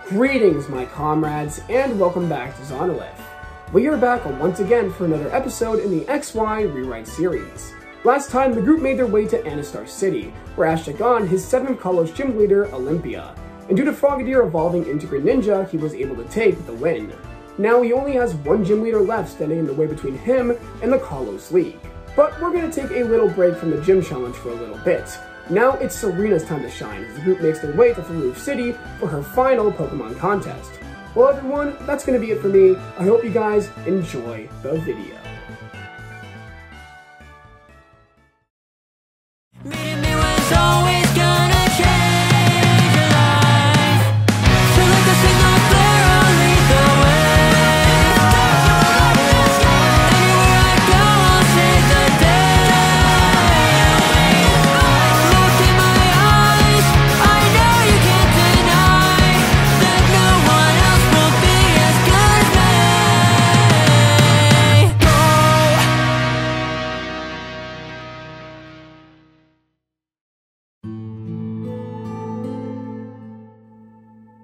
Greetings, my comrades, and welcome back to Zanolith. We are back once again for another episode in the XY Rewrite series. Last time, the group made their way to Anistar City, where Ash took on his 7th college gym leader, Olympia, and due to Frogadier evolving into Greninja, he was able to take the win. Now he only has one gym leader left standing in the way between him and the Kalos League. But we're going to take a little break from the gym challenge for a little bit. Now it's Serena's time to shine as the group makes their way to Farouf City for her final Pokemon contest. Well everyone, that's going to be it for me. I hope you guys enjoy the video.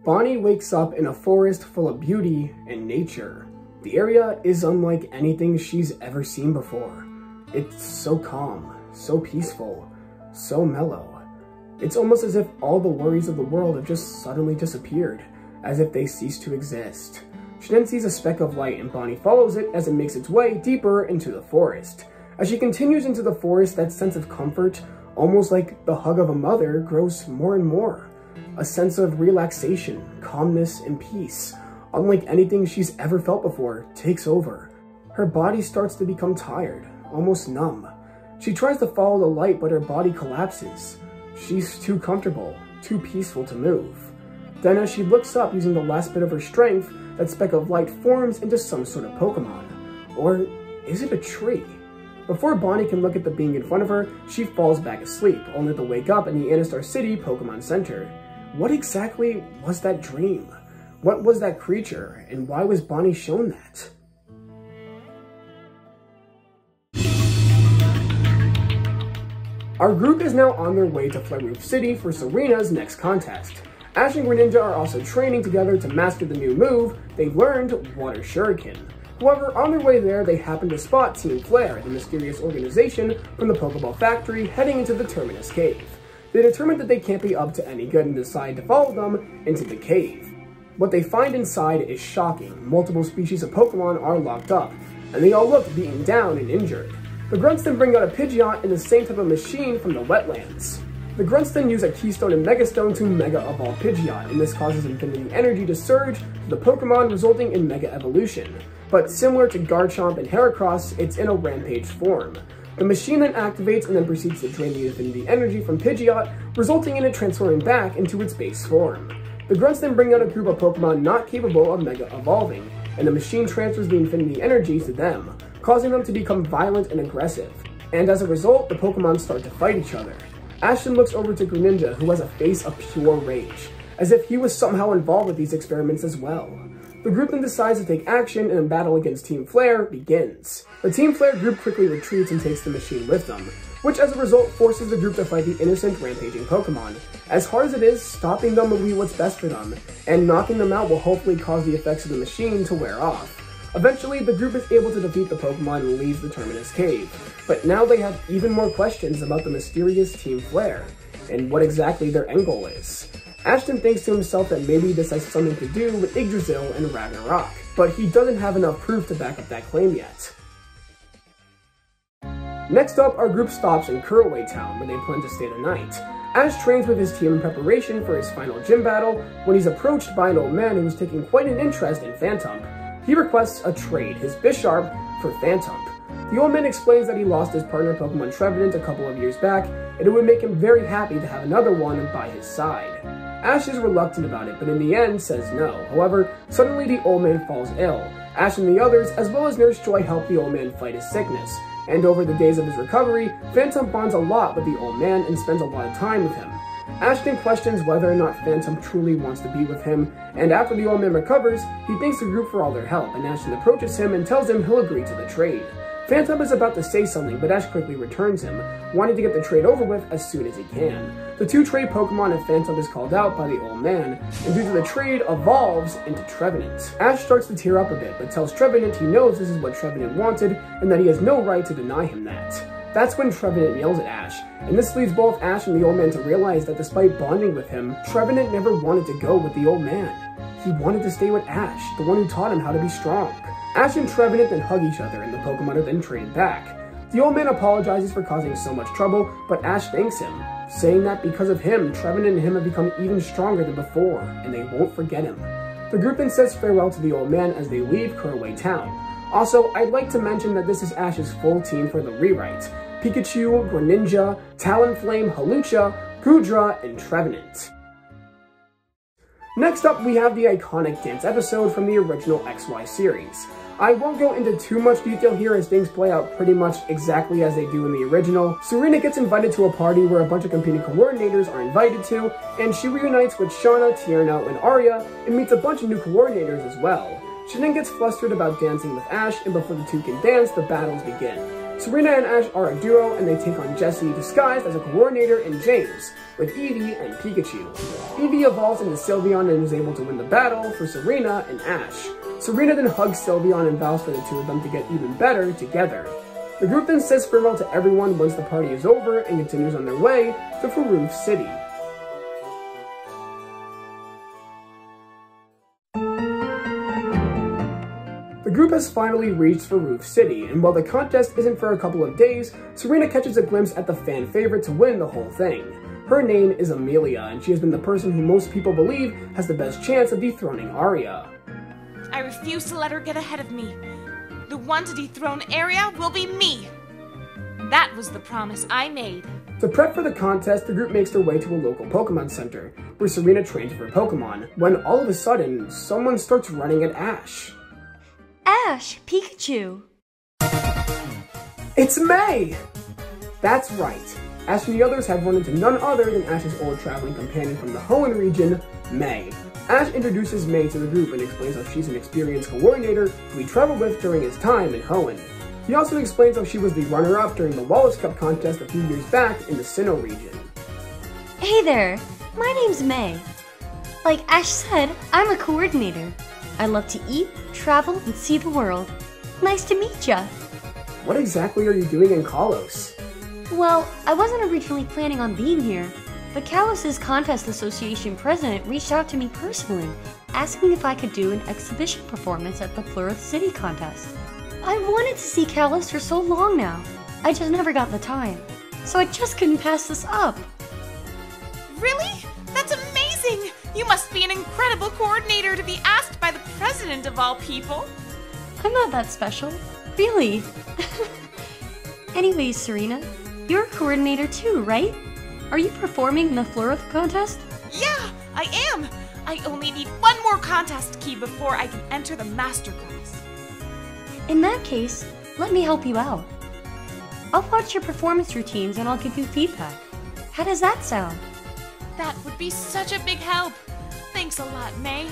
Bonnie wakes up in a forest full of beauty and nature. The area is unlike anything she's ever seen before. It's so calm, so peaceful, so mellow. It's almost as if all the worries of the world have just suddenly disappeared, as if they cease to exist. She then sees a speck of light and Bonnie follows it as it makes its way deeper into the forest. As she continues into the forest, that sense of comfort, almost like the hug of a mother, grows more and more. A sense of relaxation, calmness, and peace, unlike anything she's ever felt before, takes over. Her body starts to become tired, almost numb. She tries to follow the light, but her body collapses. She's too comfortable, too peaceful to move. Then as she looks up using the last bit of her strength, that speck of light forms into some sort of Pokemon. Or is it a tree? Before Bonnie can look at the being in front of her, she falls back asleep, only to wake up in the Anistar City Pokemon Center. What exactly was that dream? What was that creature, and why was Bonnie shown that? Our group is now on their way to Farouf City for Serena's next contest. Ash and Greninja are also training together to master the new move they learned, Water Shuriken. However, on their way there, they happen to spot Team Flare, the mysterious organization from the Pokeball Factory, heading into the Terminus Cave. They determine that they can't be up to any good and decide to follow them into the cave. What they find inside is shocking. Multiple species of Pokemon are locked up, and they all look beaten down and injured. The Grunts then bring out a Pidgeot in the same type of machine from the wetlands. The Grunts then use a Keystone and Megastone to Mega Evolve Pidgeot, and this causes Infinity Energy to surge to the Pokemon, resulting in Mega Evolution. But similar to Garchomp and Heracross, it's in a Rampage form. The machine then activates and then proceeds to drain the Infinity Energy from Pidgeot, resulting in it transforming back into its base form. The Grunts then bring out a group of Pokemon not capable of Mega Evolving, and the machine transfers the Infinity Energy to them, causing them to become violent and aggressive. And as a result, the Pokemon start to fight each other. Ashton looks over to Greninja, who has a face of pure rage, as if he was somehow involved with these experiments as well. The group then decides to take action, and a battle against Team Flare begins. The Team Flare group quickly retreats and takes the machine with them, which as a result forces the group to fight the innocent rampaging Pokemon. As hard as it is, stopping them will be what's best for them, and knocking them out will hopefully cause the effects of the machine to wear off. Eventually, the group is able to defeat the Pokemon and leaves the Terminus Cave, but now they have even more questions about the mysterious Team Flare, and what exactly their end goal is. Ashton thinks to himself that maybe this has something to do with Yggdrasil and Ragnarok, but he doesn't have enough proof to back up that claim yet. Next up, our group stops in Curlaway Town, where they plan to stay the night. Ash trains with his team in preparation for his final gym battle when he's approached by an old man who is taking quite an interest in Phantump. He requests a trade, his Bisharp for Phantump. The old man explains that he lost his partner Pokemon Trevenant a couple of years back, and it would make him very happy to have another one by his side. Ash is reluctant about it, but in the end says no. However, suddenly the old man falls ill. Ash and the others, as well as Nurse Joy, help the old man fight his sickness. And over the days of his recovery, Phantump bonds a lot with the old man and spends a lot of time with him. Ashton questions whether or not Phantump truly wants to be with him, and after the old man recovers, he thanks the group for all their help, and Ashton approaches him and tells him he'll agree to the trade. Phantom is about to say something, but Ash quickly returns him, wanting to get the trade over with as soon as he can. The two trade Pokemon and Phantom is called out by the old man, and due to the trade, evolves into Trevenant. Ash starts to tear up a bit, but tells Trevenant he knows this is what Trevenant wanted, and that he has no right to deny him that. That's when Trevenant yells at Ash, and this leads both Ash and the old man to realize that despite bonding with him, Trevenant never wanted to go with the old man. He wanted to stay with Ash, the one who taught him how to be strong. Ash and Trevenant then hug each other, and the Pokemon are then traded back. The old man apologizes for causing so much trouble, but Ash thanks him, saying that because of him, Trevenant and him have become even stronger than before, and they won't forget him. The group then says farewell to the old man as they leave Kuraway Town. Also, I'd like to mention that this is Ash's full team for the rewrite: Pikachu, Greninja, Talonflame, Hawlucha, Goodra, and Trevenant. Next up, we have the iconic dance episode from the original XY series. I won't go into too much detail here as things play out pretty much exactly as they do in the original. Serena gets invited to a party where a bunch of competing coordinators are invited to, and she reunites with Shauna, Tierno, and Arya, and meets a bunch of new coordinators as well. She then gets flustered about dancing with Ash, and before the two can dance, the battles begin. Serena and Ash are a duo, and they take on Jessie disguised as a coordinator and James, with Eevee and Pikachu. Eevee evolves into Sylveon and is able to win the battle for Serena and Ash. Serena then hugs Sylveon and vows for the two of them to get even better together. The group then says farewell to everyone once the party is over and continues on their way to Farouf City. The group has finally reached Farouf City, and while the contest isn't for a couple of days, Serena catches a glimpse at the fan favorite to win the whole thing. Her name is Amelia, and she has been the person who most people believe has the best chance of dethroning Arya. I refuse to let her get ahead of me. The one to dethrone Arya will be me. That was the promise I made. To prep for the contest, the group makes their way to a local Pokemon Center, where Serena trains for Pokemon, when all of a sudden, someone starts running at Ash. Ash, Pikachu. It's May! That's right. Ash and the others have run into none other than Ash's old traveling companion from the Hoenn region, May. Ash introduces May to the group and explains how she's an experienced coordinator who he traveled with during his time in Hoenn. He also explains how she was the runner-up during the Wallace Cup contest a few years back in the Sinnoh region. Hey there, my name's May. Like Ash said, I'm a coordinator. I love to eat, travel, and see the world. Nice to meet ya. What exactly are you doing in Kalos? Well, I wasn't originally planning on being here, but Kalos' Contest Association president reached out to me personally, asking if I could do an exhibition performance at the Florida City contest. I wanted to see Kalos for so long now. I just never got the time, so I just couldn't pass this up. Really? That's amazing! You must be an incredible coordinator to be asked by the president of all people. I'm not that special, really. Anyways, Serena, you're a coordinator too, right? Are you performing in the Florith contest? Yeah, I am! I only need one more contest key before I can enter the masterclass. In that case, let me help you out. I'll watch your performance routines and I'll give you feedback. How does that sound? That would be such a big help. Thanks a lot, May.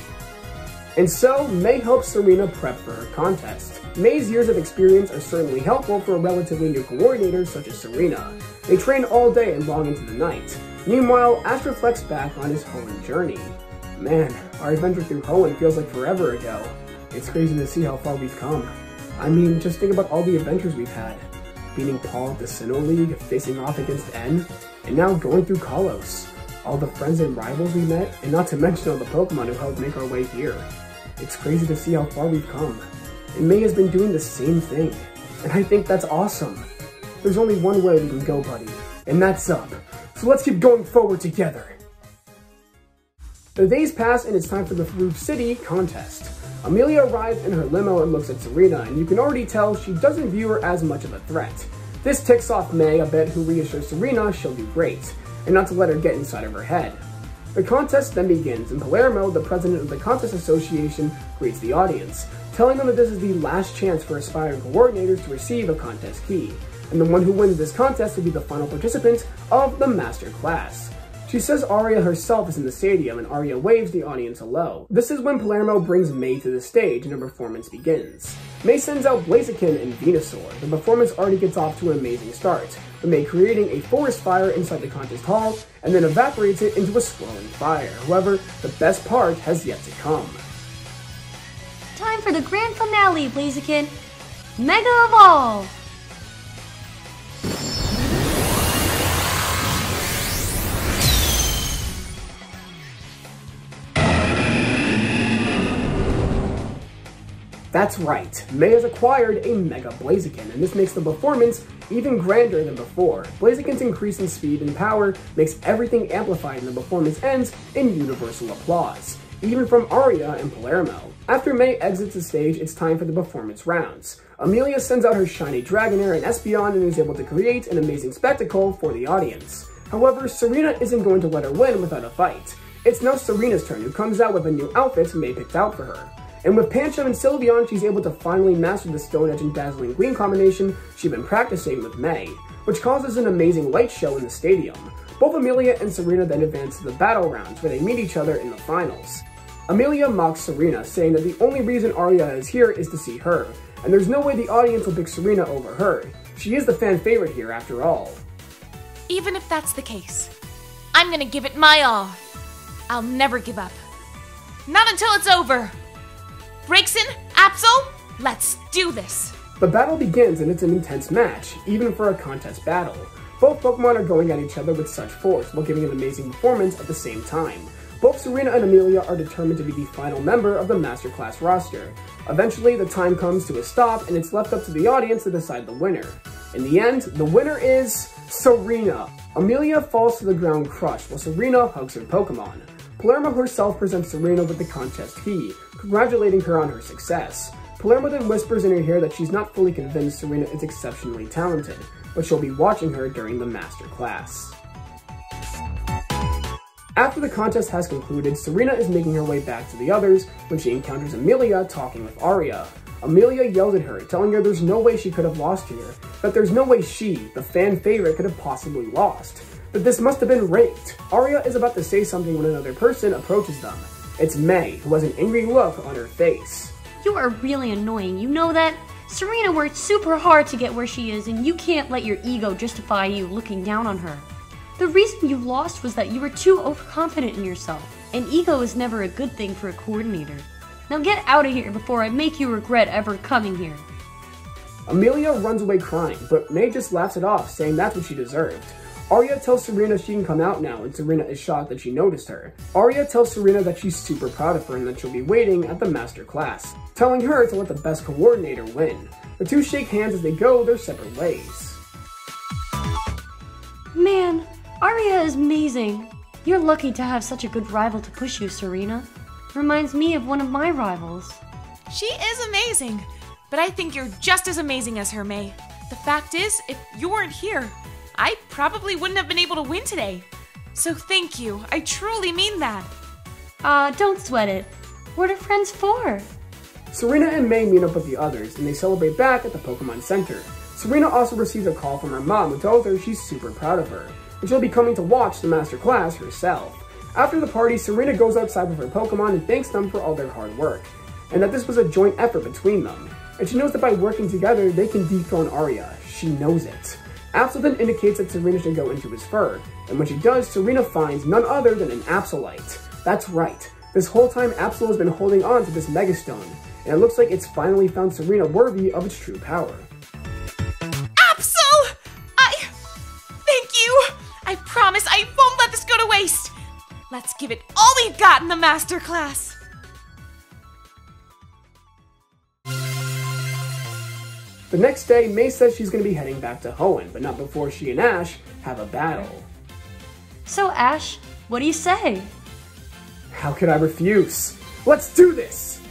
And so, May helps Serena prep for her contest. May's years of experience are certainly helpful for a relatively new coordinator such as Serena. They train all day and long into the night. Meanwhile, Ash reflects back on his Hoenn journey. Man, our adventure through Hoenn feels like forever ago. It's crazy to see how far we've come. I mean, just think about all the adventures we've had. Beating Paul at the Sinnoh League, facing off against N, and now going through Kalos. All the friends and rivals we met, and not to mention all the Pokemon who helped make our way here. It's crazy to see how far we've come. And May has been doing the same thing, and I think that's awesome. There's only one way we can go, buddy, and that's up. So let's keep going forward together. The days pass and it's time for the Farouf City contest. Amelia arrives in her limo and looks at Serena, and you can already tell she doesn't view her as much of a threat. This ticks off May a bit, who reassures Serena she'll do great, and not to let her get inside of her head. The contest then begins, and Palermo, the president of the Contest Association, greets the audience, telling them that this is the last chance for aspiring coordinators to receive a contest key, and the one who wins this contest will be the final participant of the Master Class. She says Arya herself is in the stadium, and Arya waves the audience hello. This is when Palermo brings May to the stage and her performance begins. May sends out BLAZIKEN and Venusaur. The performance already gets off to an amazing start, with May creating a forest fire inside the contest hall and then evaporates it into a swirling fire. However, the best part has yet to come. Time for the grand finale, BLAZIKEN! Mega Evolve! That's right, May has acquired a Mega BLAZIKEN, and this makes the performance even grander than before. BLAZIKEN's increase in speed and power makes everything amplified, and the performance ends in universal applause, even from Aria and Palermo. After May exits the stage, it's time for the performance rounds. Amelia sends out her shiny Dragonair and Espeon and is able to create an amazing spectacle for the audience. However, Serena isn't going to let her win without a fight. It's now Serena's turn, who comes out with a new outfit May picked out for her. And with Pancham and Sylveon, she's able to finally master the Stone Edge and Dazzling Gleam combination she'd been practicing with May, which causes an amazing light show in the stadium. Both Amelia and Serena then advance to the battle rounds, where they meet each other in the finals. Amelia mocks Serena, saying that the only reason Aria is here is to see her, and there's no way the audience will pick Serena over her. She is the fan favorite here after all. Even if that's the case, I'm gonna give it my all. I'll never give up. Not until it's over. Braixen, Absol, let's do this! The battle begins and it's an intense match, even for a contest battle. Both Pokemon are going at each other with such force, while giving an amazing performance at the same time. Both Serena and Amelia are determined to be the final member of the Master Class roster. Eventually, the time comes to a stop, and it's left up to the audience to decide the winner. In the end, the winner is Serena. Amelia falls to the ground crushed, while Serena hugs her Pokemon. Palermo herself presents Serena with the contest key, congratulating her on her success. Palermo then whispers in her ear that she's not fully convinced Serena is exceptionally talented, but she'll be watching her during the Master Class. After the contest has concluded, Serena is making her way back to the others when she encounters Amelia talking with Aria. Amelia yells at her, telling her there's no way she could have lost here, that there's no way she, the fan favorite, could have possibly lost, that this must have been raped. Aria is about to say something when another person approaches them. It's May, who has an angry look on her face. You are really annoying, you know that? Serena worked super hard to get where she is, and you can't let your ego justify you looking down on her. The reason you lost was that you were too overconfident in yourself, and ego is never a good thing for a coordinator. Now get out of here before I make you regret ever coming here. Amelia runs away crying, but May just laughs it off, saying that's what she deserved. Aria tells Serena she can come out now, and Serena is shocked that she noticed her. Aria tells Serena that she's super proud of her and that she'll be waiting at the Master Class, telling her to let the best coordinator win. The two shake hands as they go their separate ways. Man, Aria is amazing. You're lucky to have such a good rival to push you, Serena. Reminds me of one of my rivals. She is amazing, but I think you're just as amazing as her, May. The fact is, if you weren't here, I probably wouldn't have been able to win today. So thank you, I truly mean that. Don't sweat it. What are friends for? Serena and May meet up with the others, and they celebrate back at the Pokemon Center. Serena also receives a call from her mom who tells her she's super proud of her, and she'll be coming to watch the Master Class herself. After the party, Serena goes outside with her Pokemon and thanks them for all their hard work, and that this was a joint effort between them. And she knows that by working together, they can dethrone Aria. She knows it. Absol then indicates that Serena should go into his fur, and when she does, Serena finds none other than an Absolite. That's right. This whole time, Absol has been holding on to this Megastone, and it looks like it's finally found Serena worthy of its true power. Absol! Thank you! I promise I won't let this go to waste! Let's give it all we've got in the Master Class! The next day, May says she's going to be heading back to Hoenn, but not before she and Ash have a battle. So Ash, what do you say? How could I refuse? Let's do this!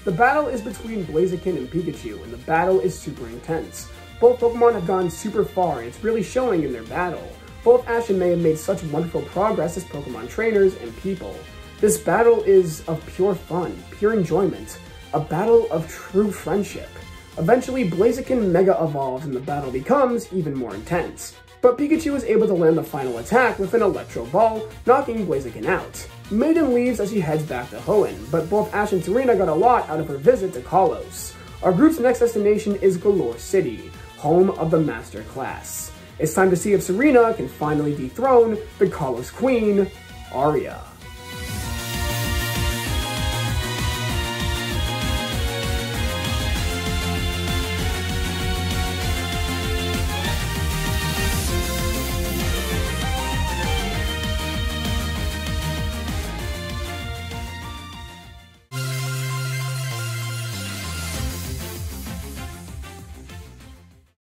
The battle is between Blaziken and Pikachu, and the battle is super intense. Both Pokemon have gone super far, and it's really showing in their battle. Both Ash and May have made such wonderful progress as Pokemon trainers and people. This battle is of pure fun, pure enjoyment, a battle of true friendship. Eventually, Blaziken Mega evolves and the battle becomes even more intense. But Pikachu is able to land the final attack with an Electro Ball, knocking Blaziken out. May then leaves as she heads back to Hoenn, but both Ash and Serena got a lot out of her visit to Kalos. Our group's next destination is Galore City, home of the Master Class. It's time to see if Serena can finally dethrone the Kalos Queen, Arya.